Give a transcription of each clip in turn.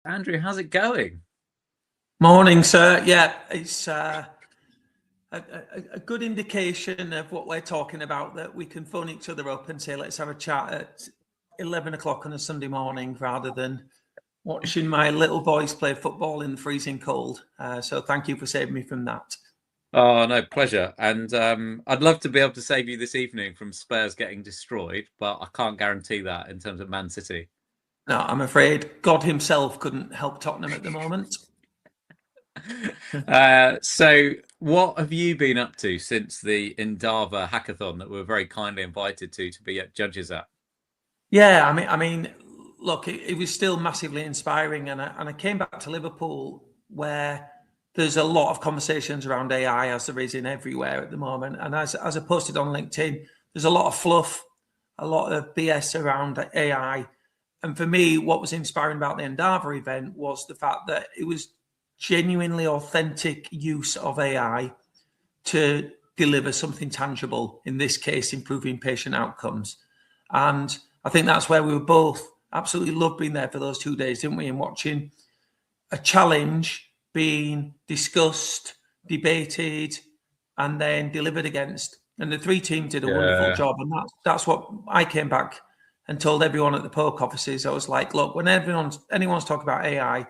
Andrew, how's it going? Morning, sir. Yeah, it's a good indication of what we're talking about, that we can phone each other up and say, let's have a chat at 11 o'clock on a Sunday morning rather than watching my little boys play football in the freezing cold. So thank you for saving me from that. Oh, no, pleasure. And I'd love to be able to save you this evening from Spurs getting destroyed, but I can't guarantee that in terms of Man City. No, I'm afraid God himself couldn't help Tottenham at the moment. So what have you been up to since the Indava hackathon that we were very kindly invited to be at judges at? Yeah, I mean, look, it was still massively inspiring, and I came back to Liverpool where there's a lot of conversations around AI, as there is in everywhere at the moment. And as I posted on LinkedIn, there's a lot of fluff, a lot of BS around AI. And for me, what was inspiring about the Endava event was the fact that it was genuinely authentic use of AI to deliver something tangible, in this case, improving patient outcomes. And I think that's where we were both absolutely loved being there for those 2 days, didn't we? And watching a challenge being discussed, debated, and then delivered against. And the three teams did a wonderful Yeah. job. And that's what I came back and told everyone at the poke offices. I was like, look, when anyone's talking about AI,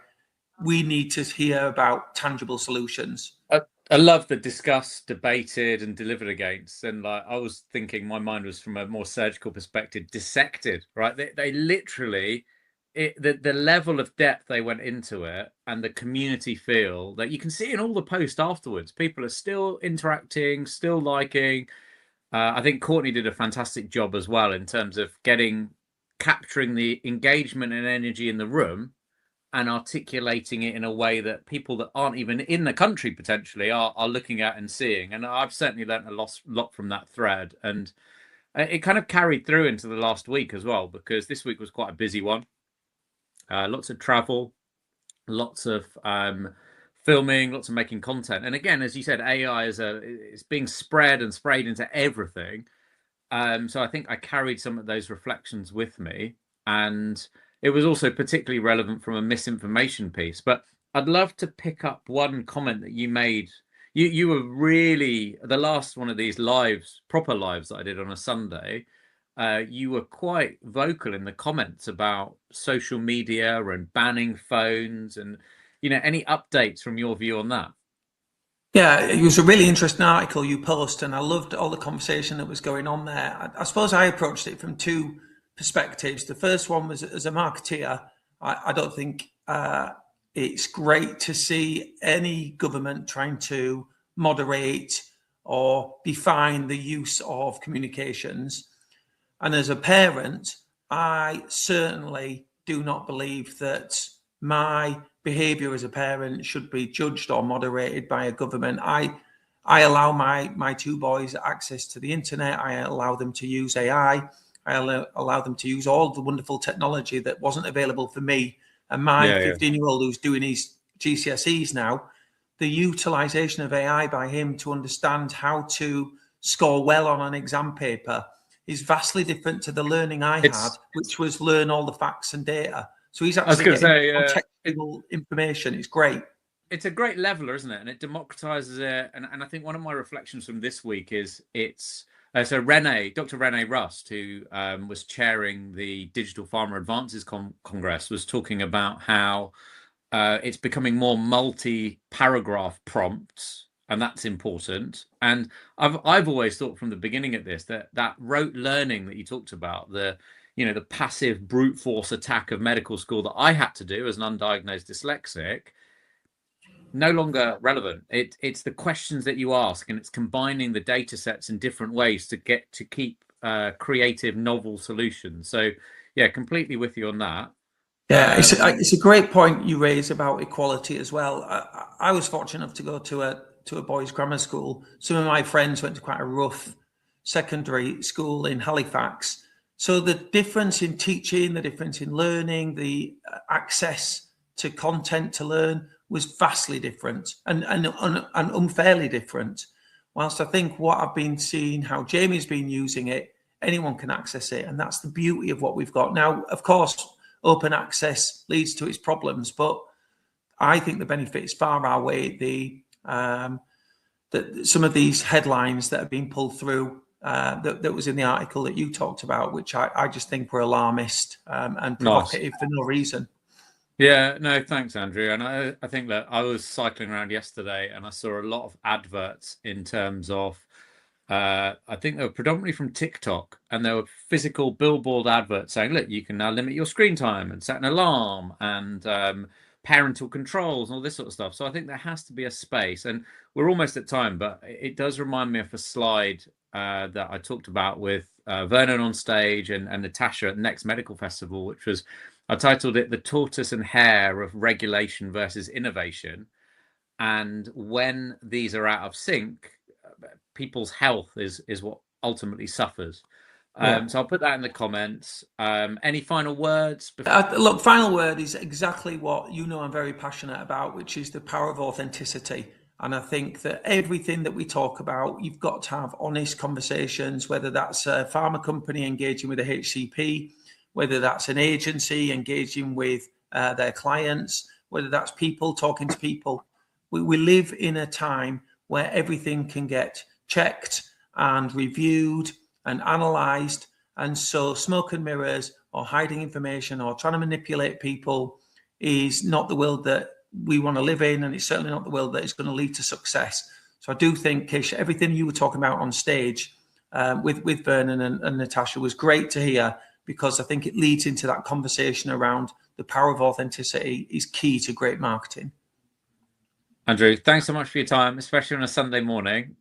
we need to hear about tangible solutions. I love the discussed, debated, and delivered against. And like I was thinking, my mind was from a more surgical perspective, dissected, right? They literally, the level of depth they went into it and the community feel that you can see in all the posts afterwards. People are still interacting, still liking. I think Courtney did a fantastic job as well in terms of capturing the engagement and energy in the room and articulating it in a way that people that aren't even in the country potentially are looking at and seeing. And I've certainly learned a lot from that thread. And it kind of carried through into the last week as well, because this week was quite a busy one. Lots of travel, lots of filming, lots of making content. And again, as you said, AI it's being spread and sprayed into everything. So I think I carried some of those reflections with me. And it was also particularly relevant from a misinformation piece. But I'd love to pick up one comment that you made. You were really the last one of these lives, proper lives that I did on a Sunday. You were quite vocal in the comments about social media and banning phones, and any updates from your view on that. Yeah, it was a really interesting article you posted, and I loved all the conversation that was going on there. I suppose I approached it from two perspectives. The first one was as a marketeer. I don't think it's great to see any government trying to moderate or define the use of communications. And as a parent, I certainly do not believe that my behavior as a parent should be judged or moderated by a government. I allow my two boys access to the internet. I allow them to use AI. I allow them to use all the wonderful technology that wasn't available for me. And my Yeah, 15-year-old who's doing his GCSEs now, the utilization of AI by him to understand how to score well on an exam paper is vastly different to the learning I had, it's. which was learn all the facts and data. So he's I was actually going to getting say, contextual information. It's great. it's a great leveler, isn't it? And it democratizes it. And I think one of my reflections from this week is so Dr. Renee Rust, who was chairing the Digital Pharma Advances Congress, was talking about how it's becoming more multi-paragraph prompts, and that's important. And I've always thought from the beginning of this that rote learning that you talked about, the passive brute force attack of medical school that I had to do as an undiagnosed dyslexic, no longer relevant. It's the questions that you ask, and it's combining the data sets in different ways to keep creative, novel solutions. So yeah, completely with you on that. Yeah, Um, it's a great point you raise about equality as well. I was fortunate enough to go to a boys' grammar school. Some of my friends went to quite a rough secondary school in Halifax. So the difference in teaching, the difference in learning, the access to content to learn was vastly different and unfairly different. Whilst I think what I've been seeing, how Jamie's been using it, anyone can access it, and that's the beauty of what we've got now. Of course, open access leads to its problems. But I think the benefits far outweigh some of these headlines that have been pulled through that was in the article that you talked about, which I just think were alarmist and provocative for no reason. Yeah, no, thanks, Andrew. And I think that I was cycling around yesterday and I saw a lot of adverts in terms of, I think they were predominantly from TikTok, and there were physical billboard adverts saying, look, you can now limit your screen time and set an alarm and parental controls and all this sort of stuff. So I think there has to be a space, and we're almost at time, but it does remind me of a slide that I talked about with Vernon on stage and Natasha at the Next Medical Festival, which was, I titled it "The Tortoise and Hare of Regulation versus Innovation." And when these are out of sync, people's health is what ultimately suffers. So I'll put that in the comments. Any final words? Look, final word is exactly what I'm very passionate about, which is the power of authenticity. And I think that everything that we talk about, you've got to have honest conversations, whether that's a pharma company engaging with a HCP, whether that's an agency engaging with their clients, whether that's people talking to people. We live in a time where everything can get checked and reviewed and analysed. And so smoke and mirrors or hiding information or trying to manipulate people is not the world that we want to live in, and it's certainly not the world that is going to lead to success. So I do think, Kish, everything you were talking about on stage with Vernon and Natasha was great to hear, because I think it leads into that conversation around the power of authenticity is key to great marketing. Andrew, thanks so much for your time, especially on a Sunday morning.